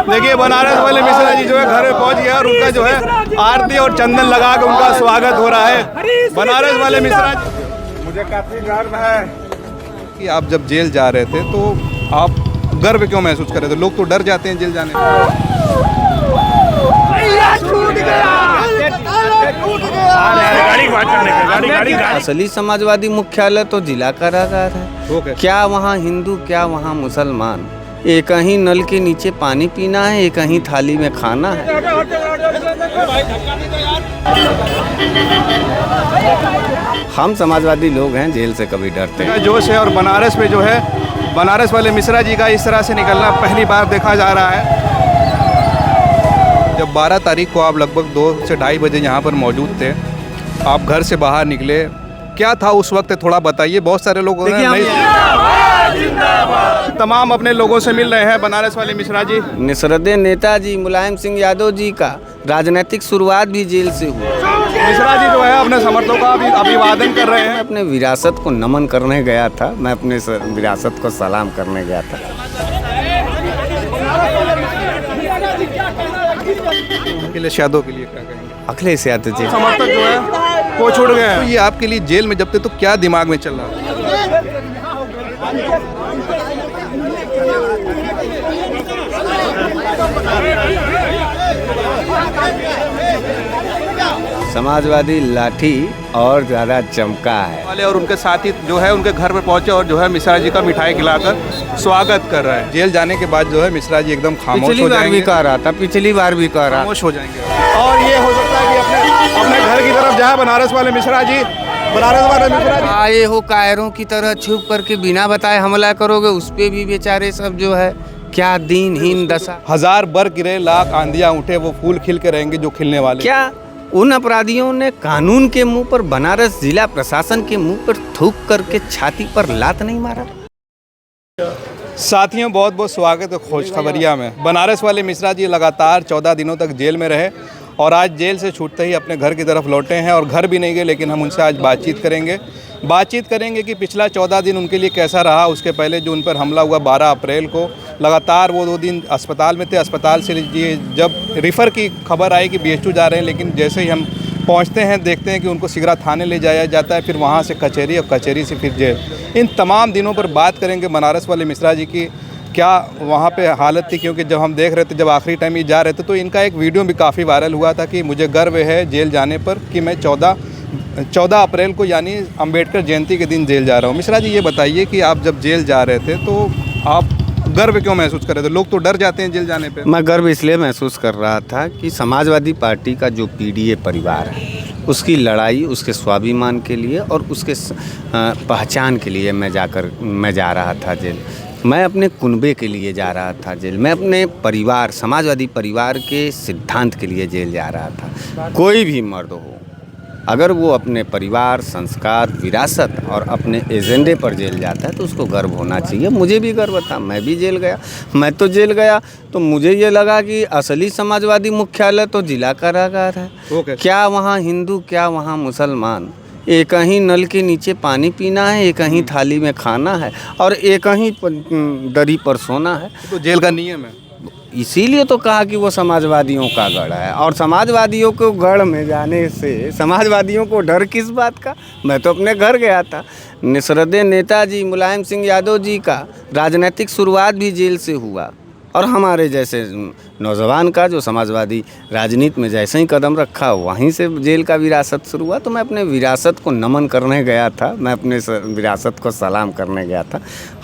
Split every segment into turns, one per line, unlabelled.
देखिए बनारस वाले मिश्रा जी जो है घर में पहुंच गया और उनका जो है आरती और चंदन लगा के उनका स्वागत हो रहा है। बनारस वाले मिश्रा जी,
मुझे काफी गर्व है
कि आप जब जेल जा रहे थे तो आप गर्व क्यों महसूस कर रहे थे? लोग तो डर जाते हैं जेल जाने में।
असली समाजवादी मुख्यालय तो जिला कारागार है। क्या वहाँ हिंदू क्या वहाँ मुसलमान, एक ही नल के नीचे पानी पीना है, एक ही थाली में खाना है। हम समाजवादी लोग हैं, जेल से कभी डरते हैं।
जोश है और बनारस में जो है बनारस वाले मिश्रा जी का इस तरह से निकलना पहली बार देखा जा रहा है। जब 12 तारीख को आप लगभग 2 से ढाई बजे यहाँ पर मौजूद थे, आप घर से बाहर निकले, क्या था उस वक्त थोड़ा बताइए। बहुत सारे लोग तमाम अपने लोगों से मिल रहे हैं बनारस वाले मिश्रा जी।
निसरदे नेताजी मुलायम सिंह यादव जी का राजनीतिक शुरुआत भी जेल से हुआ।
मिश्रा जी जो है अपने समर्थकों का अभिवादन कर रहे हैं।
अपने विरासत को नमन करने गया था, मैं अपने विरासत को सलाम करने गया था।
अखिलेश यादव के लिए क्या कहेंगे?
अखिलेश यादव जी
समर्थक जो है वो छूट गए। तो ये आपके लिए जेल में जब थे तो क्या दिमाग में चल रहा था?
समाजवादी लाठी और ज़्यादा चमका है
वाले और उनके साथी जो है उनके घर पे पहुंचे और जो है मिश्रा जी का मिठाई खिलाकर स्वागत कर रहा है। जेल जाने के बाद जो है मिश्रा जी एकदम खामोश हो जाएंगे।
पिछली बार भी कह रहा
खामोश हो जाएंगे और ये हो सकता है कि अपने घर की तरफ जाए बनारस वाले मिश्रा जी।
आए हो कायरों की तरह छुप करके बिना बताए हमला करोगे, उस पे भी बेचारे सब जो है क्या दीनहीन दशा।
1000 बर गिरे लाख आंधियां उठे, वो फूल खिल के रहेंगे जो खिलने वाले।
क्या उन अपराधियों ने कानून के मुंह पर, बनारस जिला प्रशासन के मुंह पर थूक करके छाती पर लात नहीं मारा?
साथियों बहुत बहुत स्वागत है खुशखबरिया में। बनारस वाले मिश्रा जी लगातार 14 दिनों तक जेल में रहे और आज जेल से छूटते ही अपने घर की तरफ लौटे हैं और घर भी नहीं गए, लेकिन हम उनसे आज बातचीत करेंगे कि पिछला 14 दिन उनके लिए कैसा रहा। उसके पहले जो उन पर हमला हुआ 12 अप्रैल को, लगातार वो 2 दिन अस्पताल में थे। अस्पताल से जब रिफ़र की खबर आई कि BHU जा रहे हैं, लेकिन जैसे ही हम पहुंचते हैं देखते हैं कि उनको सिगरा थाने ले जाया जाता है, फिर वहां से कचहरी और कचहरी से फिर जेल। इन तमाम दिनों पर बात करेंगे बनारस वाले मिश्रा जी की क्या वहाँ पे हालत थी, क्योंकि जब हम देख रहे थे, जब आखिरी टाइम ये जा रहे थे तो इनका एक वीडियो भी काफ़ी वायरल हुआ था कि मुझे गर्व है जेल जाने पर कि मैं 14 अप्रैल को यानी अंबेडकर जयंती के दिन जेल जा रहा हूँ। मिश्रा जी ये बताइए कि आप जब जेल जा रहे थे तो आप गर्व क्यों महसूस कर रहे थे? लोग तो डर जाते हैं जेल जाने पे।
मैं गर्व इसलिए महसूस कर रहा था कि समाजवादी पार्टी का जो PDA परिवार है उसकी लड़ाई, उसके स्वाभिमान के लिए और उसके पहचान के लिए मैं जा रहा था जेल। मैं अपने कुनबे के लिए जा रहा था जेल। मैं अपने परिवार, समाजवादी परिवार के सिद्धांत के लिए जेल जा रहा था। कोई भी मर्द हो, अगर वो अपने परिवार, संस्कार, विरासत और अपने एजेंडे पर जेल जाता है तो उसको गर्व होना चाहिए। मुझे भी गर्व था, मैं भी जेल गया। मैं तो जेल गया तो मुझे ये लगा कि असली समाजवादी मुख्यालय तो जिला कारागार है। क्या वहाँ हिंदू क्या वहाँ मुसलमान, एक ही नल के नीचे पानी पीना है, एक ही थाली में खाना है और एक ही दरी पर सोना है।
तो जेल का नियम है।
इसीलिए तो कहा कि वो समाजवादियों का गढ़ है और समाजवादियों को गढ़ में जाने से समाजवादियों को डर किस बात का? मैं तो अपने घर गया था। निसरदे नेताजी मुलायम सिंह यादव जी का राजनीतिक शुरुआत भी जेल से हुआ और हमारे जैसे नौजवान का जो समाजवादी राजनीति में जैसे ही कदम रखा वहीं से जेल का विरासत शुरू हुआ। तो मैं अपने विरासत को नमन करने गया था, मैं अपने विरासत को सलाम करने गया था।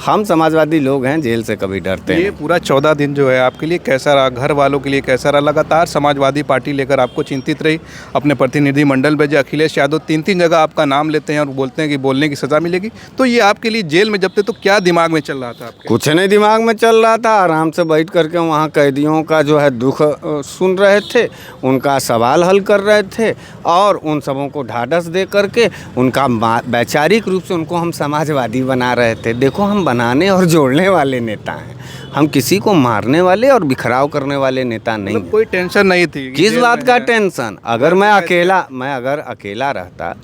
हम समाजवादी लोग हैं, जेल से कभी डरते हैं।
ये पूरा 14 दिन जो है आपके लिए कैसा रहा? घर वालों के लिए कैसा रहा? लगातार समाजवादी पार्टी लेकर आपको चिंतित रही, अपने प्रतिनिधि मंडल भेजे। अखिलेश यादव 3 जगह आपका नाम लेते हैं और बोलते हैं कि बोलने की सज़ा मिलेगी। तो ये आपके लिए जेल में जब थे तो क्या दिमाग में चल रहा था आपके?
कुछ नहीं दिमाग में चल रहा था, आराम से बैठ करके वहाँ कैदियों का जो है दुख सुन रहे थे, उनका सवाल हल कर रहे थे और उन सबों को ढाढ़स दे करके उनका वैचारिक रूप से उनको हम समाजवादी बना रहे थे। देखो, हम बनाने और जोड़ने वाले नेता हैं, हम किसी को मारने वाले और बिखराव करने वाले नेता नहीं।
मतलब कोई टेंशन नहीं थी?
किस बात का टेंशन? अगर मैं अकेला रहता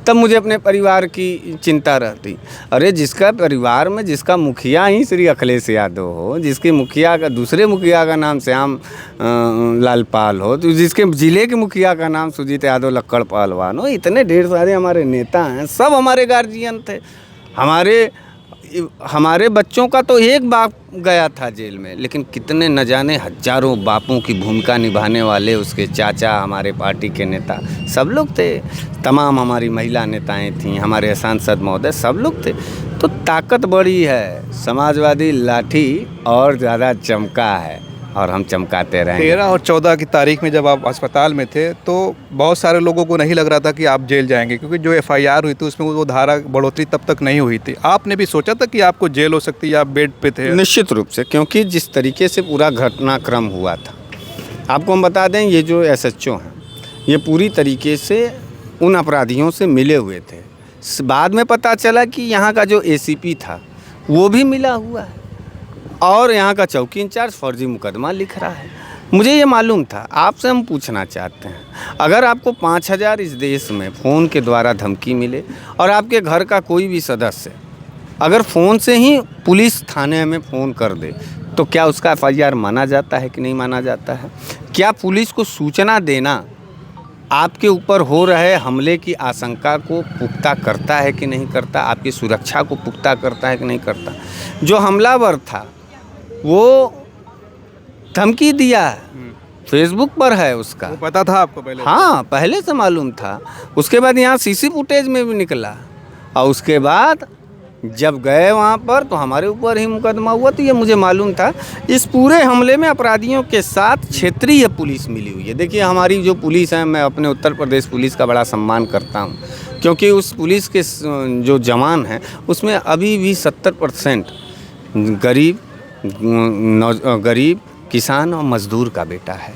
तब मुझे अपने परिवार की चिंता रहती। अरे जिसका परिवार में जिसका मुखिया ही श्री अखिलेश यादव हो, जिसके मुखिया का दूसरे मुखिया का नाम श्याम लाल पाल हो, तो जिसके ज़िले के मुखिया का नाम सुजीत यादव लक्कड़ पहलवान हो, इतने ढेर सारे हमारे नेता हैं, सब हमारे गार्जियन थे। हमारे बच्चों का तो एक बाप गया था जेल में, लेकिन कितने न जाने हजारों बापों की भूमिका निभाने वाले उसके चाचा, हमारे पार्टी के नेता सब लोग थे। तमाम हमारी महिला नेताएं थीं, हमारे सांसद महोदय सब लोग थे। तो ताकत बड़ी है, समाजवादी लाठी और ज़्यादा चमका है और हम चमकाते रहेंगे।
13 और 14 की तारीख में जब आप अस्पताल में थे तो बहुत सारे लोगों को नहीं लग रहा था कि आप जेल जाएंगे, क्योंकि जो FIR हुई थी उसमें वो धारा बढ़ोतरी तब तक नहीं हुई थी। आपने भी सोचा था कि आपको जेल हो सकती है, आप बेड पे थे?
निश्चित रूप से, क्योंकि जिस तरीके से पूरा घटनाक्रम हुआ था, आपको हम बता दें, ये जो SHO हैं ये पूरी तरीके से उन अपराधियों से मिले हुए थे। बाद में पता चला कि यहाँ का जो ACP था वो भी मिला हुआ है और यहाँ का चौकी इंचार्ज फर्जी मुकदमा लिख रहा है। मुझे ये मालूम था। आपसे हम पूछना चाहते हैं, अगर आपको 5000 इस देश में फ़ोन के द्वारा धमकी मिले और आपके घर का कोई भी सदस्य अगर फ़ोन से ही पुलिस थाने में फ़ोन कर दे, तो क्या उसका FIR माना जाता है कि नहीं माना जाता है? क्या पुलिस को सूचना देना आपके ऊपर हो रहे हमले की आशंका को पुख्ता करता है कि नहीं करता? आपकी सुरक्षा को पुख्ता करता है कि नहीं करता? जो हमलावर था वो धमकी दिया है, फेसबुक पर है उसका।
वो पता था आपको पहले?
हाँ, पहले से मालूम था। उसके बाद यहाँ CC फुटेज में भी निकला और उसके बाद जब गए वहाँ पर तो हमारे ऊपर ही मुकदमा हुआ। तो ये मुझे मालूम था। इस पूरे हमले में अपराधियों के साथ क्षेत्रीय पुलिस मिली हुई है। देखिए, हमारी जो पुलिस है, मैं अपने उत्तर प्रदेश पुलिस का बड़ा सम्मान करता हूँ, क्योंकि उस पुलिस के जो जवान हैं उसमें अभी भी 70% गरीब किसान और मज़दूर का बेटा है।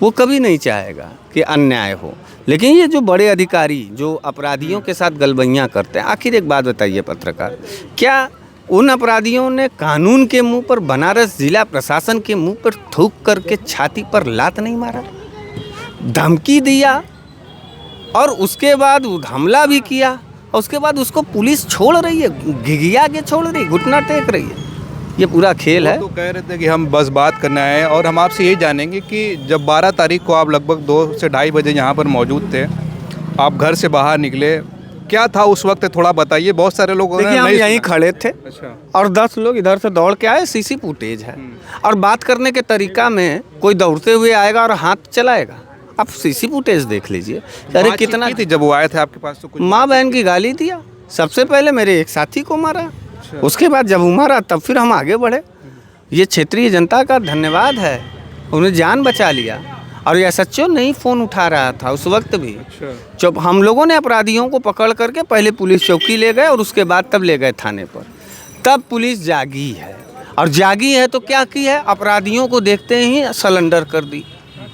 वो कभी नहीं चाहेगा कि अन्याय हो। लेकिन ये जो बड़े अधिकारी जो अपराधियों के साथ गलबैयाँ करते हैं, आखिर एक बात बताइए पत्रकार, क्या उन अपराधियों ने कानून के मुंह पर, बनारस जिला प्रशासन के मुंह पर थूक करके छाती पर लात नहीं मारा? धमकी दिया और उसके बाद हमला भी किया और उसके बाद उसको पुलिस छोड़ रही है, घिघिया के छोड़ रही है, घुटना टेक रही है। ये पूरा खेल है।
तो कह रहे थे कि हम बस बात करने आए हैं और हम आपसे ये जानेंगे कि जब 12 तारीख को आप लगभग 2 से ढाई बजे यहाँ पर मौजूद थे, आप घर से बाहर निकले, क्या था उस वक्त थोड़ा बताइए। बहुत सारे लोग
देखिए, हम यहीं खड़े थे।
अच्छा।
और 10 लोग इधर से दौड़ के आए। CC फुटेज है और बात करने के तरीका में कोई दौड़ते हुए आएगा और हाथ चलाएगा। आप CC फुटेज देख लीजिए। अरे कितना
थी जब वो आए थे आपके पास? तो कुछ
माँ बहन की गाली दिया। सबसे पहले मेरे एक साथी को मारा, उसके बाद जब वो मारा तब फिर हम आगे बढ़े। ये क्षेत्रीय जनता का धन्यवाद है, उन्हें जान बचा लिया। और ये SHO नहीं फ़ोन उठा रहा था उस वक्त भी। जब हम लोगों ने अपराधियों को पकड़ करके पहले पुलिस चौकी ले गए और उसके बाद तब ले गए थाने पर, तब पुलिस जागी है। और जागी है तो क्या की है, अपराधियों को देखते ही सरेंडर कर दी,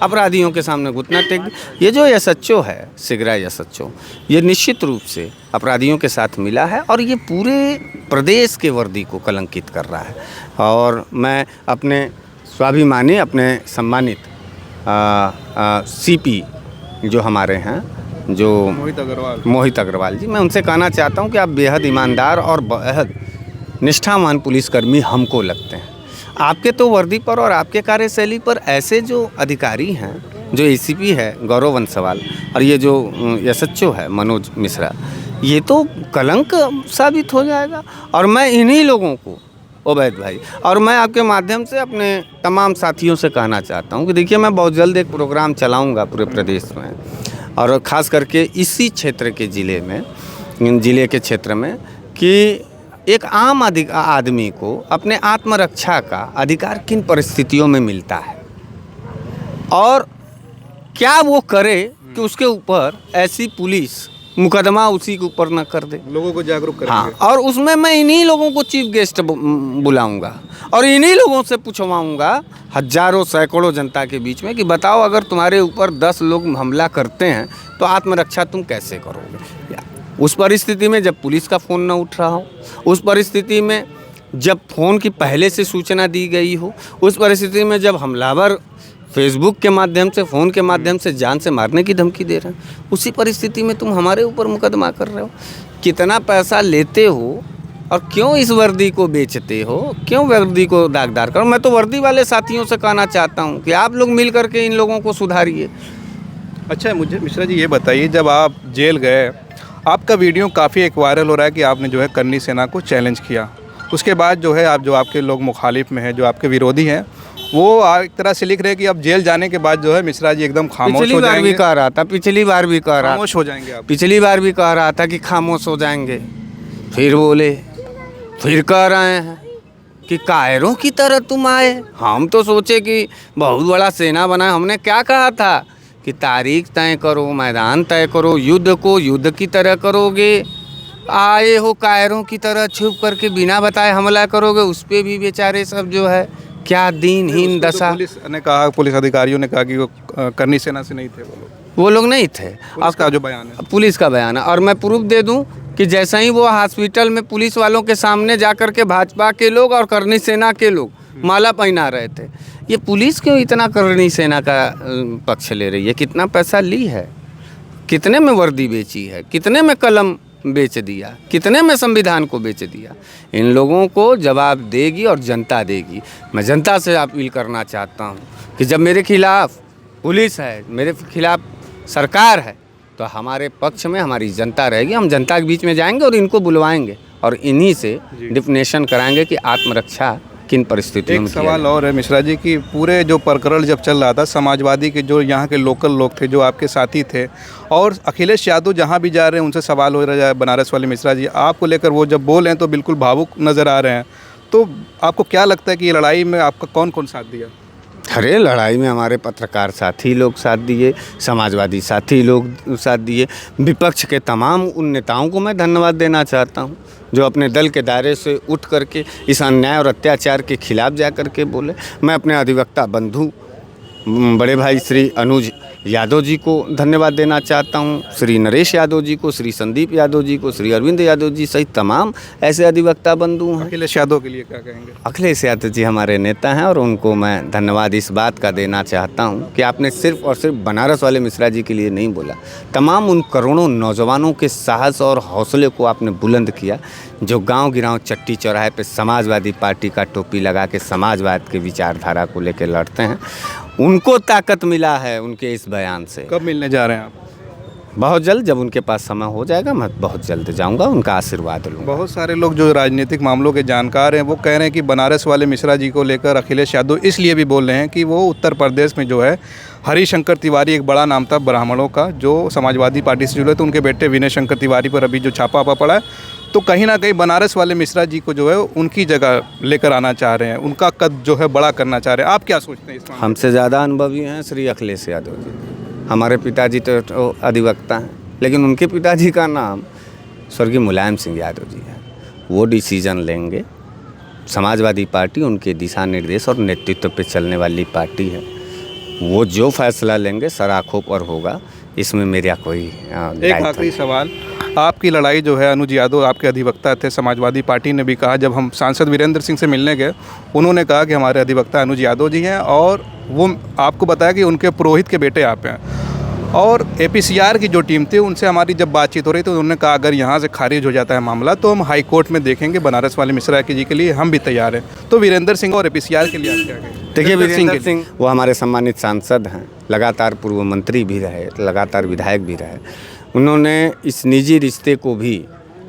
अपराधियों के सामने घुटना टेक दी। ये जो SHO है, सिगरा SHO, ये निश्चित रूप से अपराधियों के साथ मिला है और ये पूरे प्रदेश के वर्दी को कलंकित कर रहा है। और मैं अपने स्वाभिमानी, अपने सम्मानित CP जो हमारे हैं, जो मोहित अग्रवाल जी, मैं उनसे कहना चाहता हूँ कि आप बेहद ईमानदार और बेहद निष्ठावान पुलिसकर्मी हमको लगते हैं। आपके तो वर्दी पर और आपके कार्यशैली पर ऐसे जो अधिकारी हैं, जो ACP है गौरव वंसवाल और ये जो SHO है मनोज मिश्रा, ये तो कलंक साबित हो जाएगा। और मैं इन्हीं लोगों को, ओवैद भाई, और मैं आपके माध्यम से अपने तमाम साथियों से कहना चाहता हूँ कि देखिए, मैं बहुत जल्द एक प्रोग्राम चलाऊँगा पूरे प्रदेश में और ख़ास करके इसी क्षेत्र के ज़िले के क्षेत्र में, कि एक आम आदमी को अपने आत्मरक्षा का अधिकार किन परिस्थितियों में मिलता है और क्या वो करे कि उसके ऊपर ऐसी पुलिस मुकदमा उसी के ऊपर न कर दे।
लोगों को जागरूक करेंगे।
हाँ, और उसमें मैं इन्हीं लोगों को चीफ गेस्ट बुलाऊंगा और इन्हीं लोगों से पूछवाऊंगा, हजारों सैकड़ों जनता के बीच में, कि बताओ अगर तुम्हारे ऊपर 10 लोग हमला करते हैं तो आत्मरक्षा तुम कैसे करोगे। उस परिस्थिति में जब पुलिस का फ़ोन न उठ रहा हो, उस परिस्थिति में जब फ़ोन की पहले से सूचना दी गई हो, उस परिस्थिति में जब हमलावर फेसबुक के माध्यम से, फ़ोन के माध्यम से जान से मारने की धमकी दे रहे हैं। उसी परिस्थिति में तुम हमारे ऊपर मुकदमा कर रहे हो। कितना पैसा लेते हो और क्यों इस वर्दी को बेचते हो, क्यों वर्दी को दागदार करो। मैं तो वर्दी वाले साथियों से कहना चाहता हूँ कि आप लोग मिल करके इन लोगों को सुधारिए।
अच्छा, मुझे मिश्रा जी ये बताइए, जब आप जेल गए, आपका वीडियो काफ़ी एक वायरल हो रहा है कि आपने जो है करनी सेना को चैलेंज किया। उसके बाद जो है आप जो आपके लोग मुखालिफ में हैं, जो आपके विरोधी हैं, वो एक तरह से लिख रहे हैं कि अब जेल जाने के बाद जो है मिश्रा जी एकदम खामोश हो जाएंगे।
भी कह रहा था, पिछली बार भी कह रहा,
खामोश हो जाएंगे आप।
पिछली बार भी कह रहा था कि खामोश हो जाएंगे, फिर बोले, फिर कह रहे हैं कि कायरों की तरह तुम आए। हम तो सोचे कि बहुत बड़ा सेना बना। हमने क्या कहा था कि तारीख तय करो, मैदान तय करो, युद्ध को युद्ध की तरह करोगे। आए हो कायरों की तरह छुप करके बिना बताए हमला करोगे। उस पर भी बेचारे सब जो है क्या दीनहीन दशा।
पुलिस ने कहा, पुलिस अधिकारियों ने कहा कि वो करनी सेना से नहीं थे
वो लोग नहीं थे।
आपका जो बयान है,
पुलिस का बयान है। और मैं प्रूफ दे दूं कि जैसे ही वो हॉस्पिटल में पुलिस वालों के सामने जा कर के भाजपा के लोग और करनी सेना के लोग माला पहना रहे थे। ये पुलिस क्यों इतना करनी सेना का पक्ष ले रही है? कितना पैसा ली है, कितने में वर्दी बेची है, कितने में कलम बेच दिया, कितने में संविधान को बेच दिया। इन लोगों को जवाब देगी और जनता देगी। मैं जनता से अपील करना चाहता हूँ कि जब मेरे खिलाफ पुलिस है, मेरे खिलाफ सरकार है, तो हमारे पक्ष में हमारी जनता रहेगी। हम जनता के बीच में जाएंगे और इनको बुलवाएंगे और इन्हीं से डिफिनेशन कराएंगे कि आत्मरक्षा किन परिस्थितियों में।
एक सवाल और है मिश्रा जी कि पूरे जो प्रकरण जब चल रहा था, समाजवादी के जो यहाँ के लोकल लोग थे, जो आपके साथी थे, और अखिलेश यादव जहाँ भी जा रहे हैं उनसे सवाल हो रहा है बनारस वाले मिश्रा जी आपको लेकर, वो जब बोल रहे हैं तो बिल्कुल भावुक नज़र आ रहे हैं। तो आपको क्या लगता है कि ये लड़ाई में आपका कौन कौन साथ दिया?
अरे लड़ाई में हमारे पत्रकार साथी लोग साथ दिए, समाजवादी साथी लोग साथ दिए। विपक्ष के तमाम उन नेताओं को मैं धन्यवाद देना चाहता हूं जो अपने दल के दायरे से उठ करके इस अन्याय और अत्याचार के खिलाफ जा कर के बोले। मैं अपने अधिवक्ता बंधु बड़े भाई श्री अनुज यादव जी को धन्यवाद देना चाहता हूं, श्री नरेश यादव जी को, श्री संदीप यादव जी को, श्री अरविंद यादव जी सहित तमाम ऐसे अधिवक्ता बंधु हैं।
अखिलेश यादव के लिए क्या कहेंगे?
अखिलेश यादव जी हमारे नेता हैं और उनको मैं धन्यवाद इस बात का देना चाहता हूं कि आपने सिर्फ और सिर्फ बनारस वाले मिश्रा जी के लिए नहीं बोला, तमाम उन करोड़ों नौजवानों के साहस और हौसले को आपने बुलंद किया जो गांव गिरांव चट्टी चौराहे पे समाजवादी पार्टी का टोपी लगा के समाजवाद के विचारधारा को लेकर लड़ते हैं। उनको ताकत मिला है उनके इस बयान से।
कब मिलने जा रहे हैं आप?
बहुत जल्द, जब उनके पास समय हो जाएगा मैं बहुत जल्द जाऊंगा, उनका आशीर्वाद लूँगा।
बहुत सारे लोग जो राजनीतिक मामलों के जानकार हैं वो कह रहे हैं कि बनारस वाले मिश्रा जी को लेकर अखिलेश यादव इसलिए भी बोल रहे हैं कि वो उत्तर प्रदेश में जो है हरिशंकर तिवारी, एक बड़ा नाम था ब्राह्मणों का जो समाजवादी पार्टी से जुड़े थे, उनके बेटे विनय शंकर तिवारी पर अभी जो छापा पड़ा है, तो कहीं ना कहीं बनारस वाले मिश्रा जी को जो है उनकी जगह लेकर आना चाह रहे हैं, उनका कद जो है बड़ा करना चाह रहे हैं। आप क्या सोचते हैं इस मामले में?
हमसे ज़्यादा अनुभवी हैं श्री अखिलेश यादव जी। हमारे पिताजी तो अधिवक्ता हैं, लेकिन उनके पिताजी का नाम स्वर्गीय मुलायम सिंह यादव जी है। वो डिसीजन लेंगे। समाजवादी पार्टी उनके दिशा निर्देश और नेतृत्व पे चलने वाली पार्टी है। वो जो फैसला लेंगे सराखों पर होगा, इसमें मेरा कोई
एक आखिरी सवाल, आपकी लड़ाई जो है अनुज यादव आपके अधिवक्ता थे, समाजवादी पार्टी ने भी कहा, जब हम सांसद वीरेंद्र सिंह से मिलने गए उन्होंने कहा कि हमारे अधिवक्ता अनुज यादव जी हैं और वो आपको बताया कि उनके पुरोहित के बेटे आप हैं। और APCR की जो टीम थी उनसे हमारी जब बातचीत हो रही तो उन्होंने कहा अगर यहाँ से खारिज हो जाता है मामला तो हम हाई कोर्ट में देखेंगे, बनारस वाले मिश्रा जी के लिए हम भी तैयार हैं। तो वीरेंद्र सिंह और APCR के लिए आप क्या कहेंगे?
देखिए, वीरेंद्र सिंह वो हमारे सम्मानित सांसद हैं, लगातार पूर्व मंत्री भी रहे, लगातार विधायक भी रहे। उन्होंने इस निजी रिश्ते को भी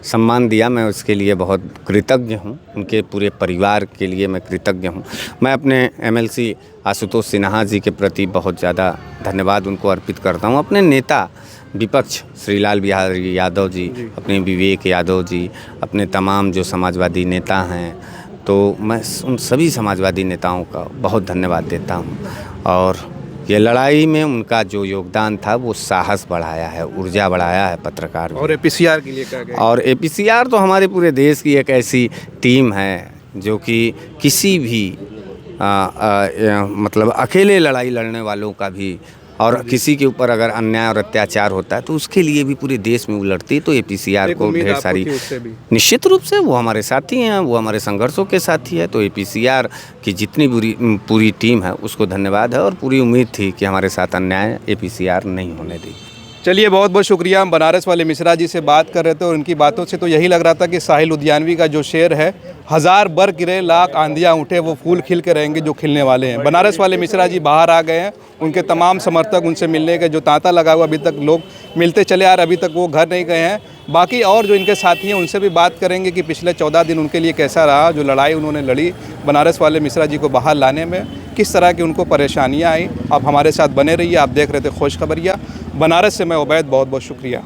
सम्मान दिया, मैं उसके लिए बहुत कृतज्ञ हूँ। उनके पूरे परिवार के लिए मैं कृतज्ञ हूँ। मैं अपने MLC आशुतोष सिन्हा जी के प्रति बहुत ज़्यादा धन्यवाद उनको अर्पित करता हूँ। अपने नेता विपक्ष श्री लाल बिहारी यादव जी, अपने विवेक यादव जी, अपने तमाम जो समाजवादी नेता हैं, तो मैं उन सभी समाजवादी नेताओं का बहुत धन्यवाद देता हूँ। और ये लड़ाई में उनका जो योगदान था वो साहस बढ़ाया है, ऊर्जा बढ़ाया है पत्रकार।
और APCR के लिए क्या कहेंगे?
और APCR तो हमारे पूरे देश की एक ऐसी टीम है जो कि किसी भी मतलब अकेले लड़ाई लड़ने वालों का भी और किसी के ऊपर अगर अन्याय और अत्याचार होता है तो उसके लिए भी पूरे देश में उलटती, तो APCR
एक
को
उम्मीद
ढेर
आपको
सारी,
थी उससे भी।
निश्चित रूप से वो हमारे साथी हैं, वो हमारे संघर्षों के साथी है, तो APCR की जितनी पूरी टीम है उसको धन्यवाद है, और पूरी उम्मीद थी कि हमारे साथ अन्याय APCR नहीं होने दी।
चलिए, बहुत बहुत शुक्रिया। हम बनारस वाले मिश्रा जी से बात कर रहे थे और उनकी बातों से तो यही लग रहा था कि साहिल लुधियानवी का जो शेर है, 1000 बर गिरे लाख आंधियाँ उठे, वो फूल खिल के रहेंगे जो खिलने वाले हैं। बनारस वाले मिश्रा जी बाहर आ गए हैं, उनके तमाम समर्थक उनसे मिलने के जो तांता लगा हुआ अभी तक लोग मिलते चले आ रहे, अभी तक वो घर नहीं गए हैं। बाकी और जो इनके साथी हैं उनसे भी बात करेंगे कि पिछले 14 दिन उनके लिए कैसा रहा, जो लड़ाई उन्होंने लड़ी बनारस वाले मिश्रा जी को बाहर लाने में, किस तरह की उनको परेशानियाँ आई। आप हमारे साथ बने रहिए। आप देख रहे थे खुश खबरिया। बनारस से मैं उबैद, बहुत बहुत शुक्रिया।